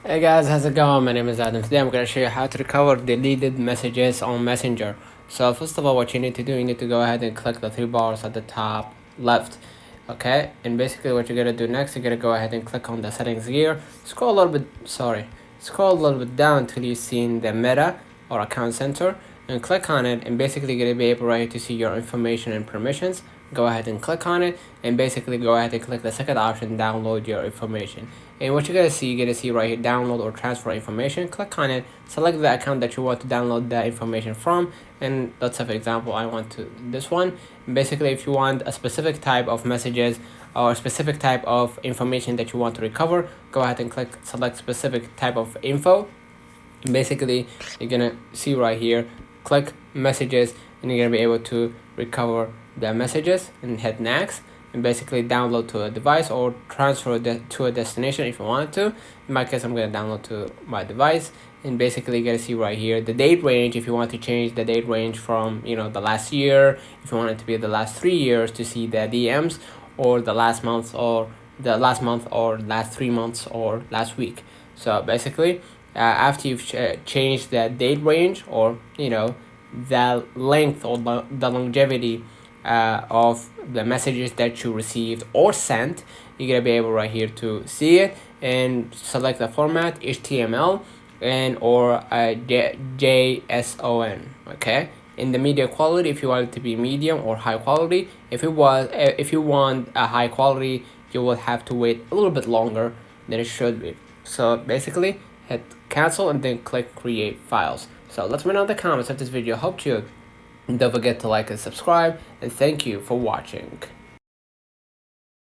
Hey guys, how's it going? My name is Adam. Today I'm going to show you how to recover deleted messages on Messenger. So first of all, what you need to do, you need to go ahead and click the three bars at the top left. Okay, and basically what you're going to do next, you're going to go ahead and click on the settings here. Scroll a little bit, scroll a little bit down until you see the meta or account center and click on it, and basically you're going to be able right to see your information and permissions. Go ahead and click on it, and basically go ahead and click the second option, download your information. And what you're gonna see, right here, download or transfer information. Click on it, select the account that you want to download that information from, and let's say for example I want to this one. And basically if you want a specific type of messages or a specific type of information that you want to recover, go ahead and click select specific type of info. And basically you're gonna see right here, click messages, and you're gonna be able to recover the messages and hit next, and basically download to a device or transfer to a destination if you want to. In my case, I'm going to download to my device, and basically you're going to see right here the date range. If you want to change the date range from the last year, if you want it to be the last 3 years to see the DMs, or the last month or last 3 months or last week. So basically after you've changed the date range, or the length or the longevity of the messages that you received or sent, you're gonna be able right here to see it and select the format HTML and or JSON. Okay, in the media quality, if you want it to be medium or high quality. If you want a high quality, you will have to wait a little bit longer than it should be. So basically hit cancel and then click create files. So let me know in the comments if this video helped you. Don't forget to like and subscribe, and thank you for watching.